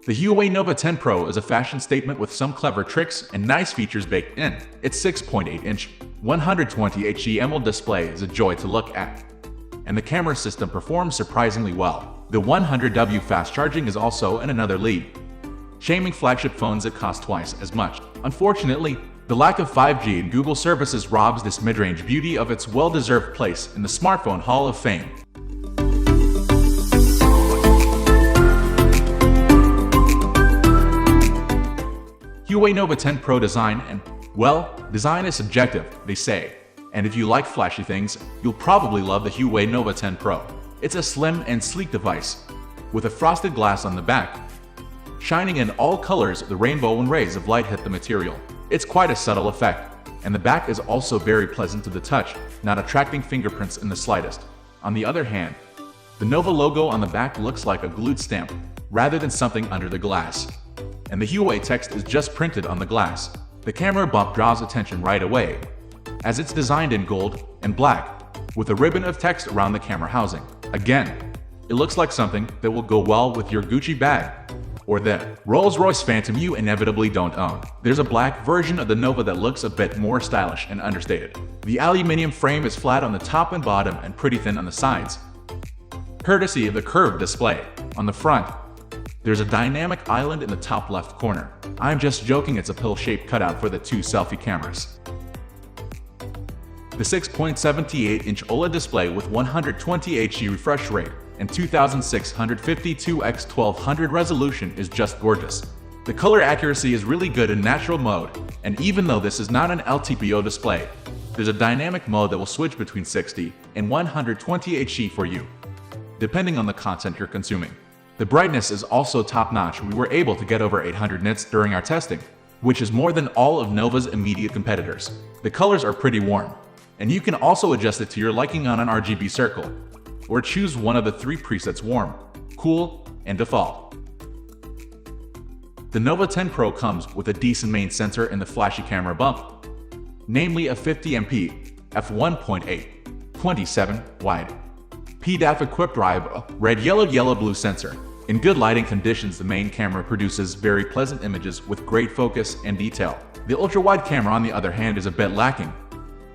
The Huawei Nova 10 Pro is a fashion statement with some clever tricks and nice features baked in. Its 6.8-inch, 120Hz AMOLED display is a joy to look at, and the camera system performs surprisingly well. The 100W fast charging is also in another league, shaming flagship phones that cost twice as much. Unfortunately, the lack of 5G and Google services robs this mid-range beauty of its well-deserved place in the smartphone Hall of Fame. Huawei Nova 10 Pro design design is subjective, they say. And if you like flashy things, you'll probably love the Huawei Nova 10 Pro. It's a slim and sleek device, with a frosted glass on the back, shining in all colors of the rainbow when rays of light hit the material. It's quite a subtle effect, and the back is also very pleasant to the touch, not attracting fingerprints in the slightest. On the other hand, the Nova logo on the back looks like a glued stamp, rather than something under the glass. And the Huawei text is just printed on the glass. The camera bump draws attention right away, as it's designed in gold and black, with a ribbon of text around the camera housing. Again, it looks like something that will go well with your Gucci bag, or the Rolls-Royce Phantom you inevitably don't own. There's a black version of the Nova that looks a bit more stylish and understated. The aluminum frame is flat on the top and bottom and pretty thin on the sides, courtesy of the curved display. On the front, there's a dynamic island in the top left corner. I'm just joking, it's a pill-shaped cutout for the two selfie cameras. The 6.78-inch OLED display with 120Hz refresh rate and 2652x1200 resolution is just gorgeous. The color accuracy is really good in natural mode, and even though this is not an LTPO display, there's a dynamic mode that will switch between 60 and 120Hz for you, depending on the content you're consuming. The brightness is also top-notch. We were able to get over 800 nits during our testing, which is more than all of Nova's immediate competitors. The colors are pretty warm, and you can also adjust it to your liking on an RGB circle, or choose one of the three presets: warm, cool, and default. The Nova 10 Pro comes with a decent main sensor in the flashy camera bump, namely a 50MP f1.8 27 wide PDAF-equipped red yellow blue sensor. In good lighting conditions, the main camera produces very pleasant images with great focus and detail. The ultra-wide camera, on the other hand, is a bit lacking,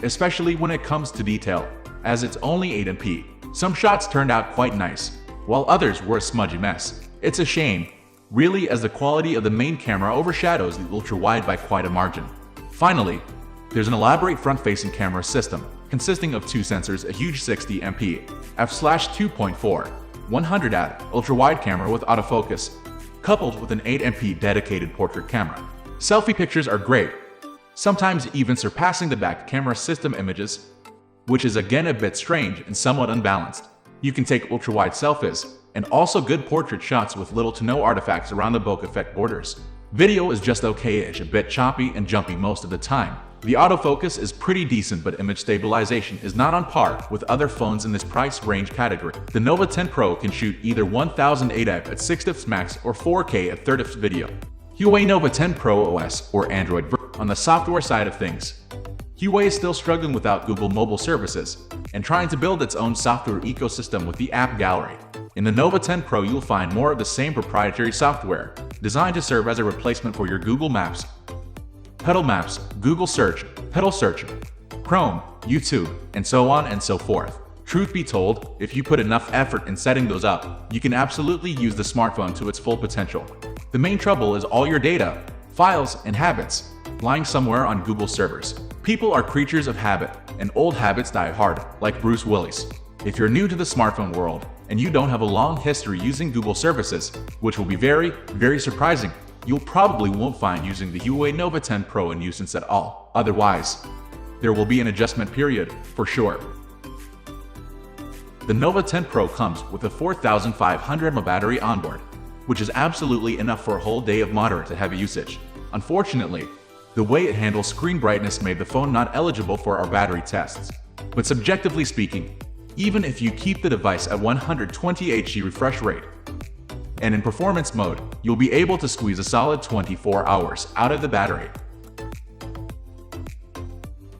especially when it comes to detail, as it's only 8MP. Some shots turned out quite nice, while others were a smudgy mess. It's a shame, really, as the quality of the main camera overshadows the ultra-wide by quite a margin. Finally, there's an elaborate front-facing camera system, consisting of two sensors: a huge 60MP f/2.4 100 ultra-wide camera with autofocus, coupled with an 8MP dedicated portrait camera. Selfie pictures are great, sometimes even surpassing the back camera system images, which is again a bit strange and somewhat unbalanced. You can take ultra-wide selfies, and also good portrait shots with little to no artifacts around the bokeh effect borders. Video is just okay-ish, a bit choppy and jumpy most of the time. The autofocus is pretty decent, but image stabilization is not on par with other phones in this price range category. The Nova 10 Pro can shoot either 1080p at 6 max or 4K at 30 video. Huawei Nova 10 Pro OS or Android. On the software side of things, Huawei is still struggling without Google mobile services and trying to build its own software ecosystem with the app gallery. In the Nova 10 Pro, you'll find more of the same proprietary software, designed to serve as a replacement for your Google Maps, Pedal Maps, Google Search, Pedal Search, Chrome, YouTube, and so on and so forth. Truth be told, if you put enough effort in setting those up, you can absolutely use the smartphone to its full potential. The main trouble is all your data, files, and habits lying somewhere on Google servers. People are creatures of habit, and old habits die hard, like Bruce Willis. If you're new to the smartphone world, and you don't have a long history using Google services, which will be very surprising, you'll probably won't find using the Huawei Nova 10 Pro a nuisance at all. Otherwise, there will be an adjustment period, for sure. The Nova 10 Pro comes with a 4500 mAh battery onboard, which is absolutely enough for a whole day of moderate to heavy usage. Unfortunately, the way it handles screen brightness made the phone not eligible for our battery tests. But subjectively speaking, even if you keep the device at 120Hz refresh rate, and in performance mode, you'll be able to squeeze a solid 24 hours out of the battery.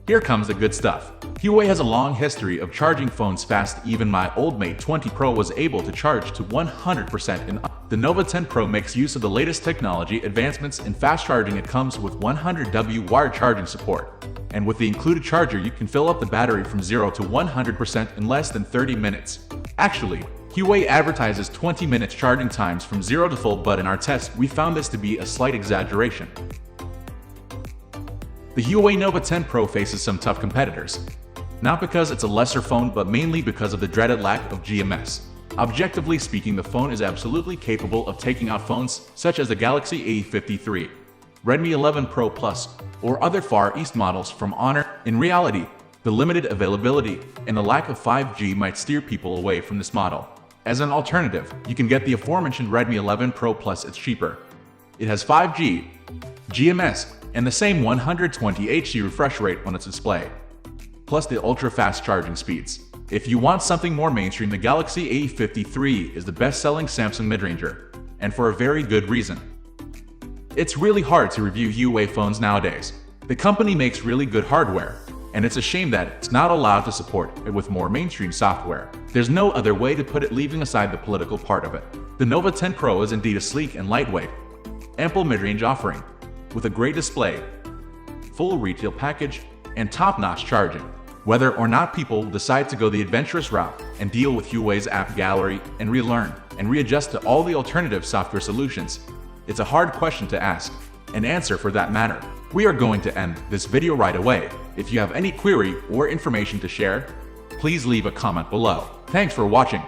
Here comes the good stuff. Huawei has a long history of charging phones fast. Even my old Mate 20 Pro was able to charge to 100% in The Nova 10 Pro makes use of the latest technology advancements in fast charging. It comes with 100W wired charging support. And with the included charger, you can fill up the battery from 0 to 100% in less than 30 minutes. Actually, Huawei advertises 20 minutes charging times from 0 to full, but in our test, we found this to be a slight exaggeration. The Huawei Nova 10 Pro faces some tough competitors. Not because it's a lesser phone, but mainly because of the dreaded lack of GMS. Objectively speaking, the phone is absolutely capable of taking out phones such as the Galaxy A53, Redmi 11 Pro Plus, or other Far East models from Honor. In reality, the limited availability and the lack of 5G might steer people away from this model. As an alternative, you can get the aforementioned Redmi 11 Pro Plus. It's cheaper. It has 5G, GMS, and the same 120 Hz refresh rate on its display, plus the ultra-fast charging speeds. If you want something more mainstream, the Galaxy A53 is the best-selling Samsung mid-ranger, and for a very good reason. It's really hard to review Huawei phones nowadays. The company makes really good hardware, and it's a shame that it's not allowed to support it with more mainstream software. There's no other way to put it, leaving aside the political part of it. The Nova 10 Pro is indeed a sleek and lightweight, ample mid-range offering, with a great display, full retail package, and top-notch charging. Whether or not people decide to go the adventurous route and deal with Huawei's app gallery and relearn and readjust to all the alternative software solutions, it's a hard question to ask and answer for that matter. We are going to end this video right away. If you have any query or information to share, please leave a comment below. Thanks for watching.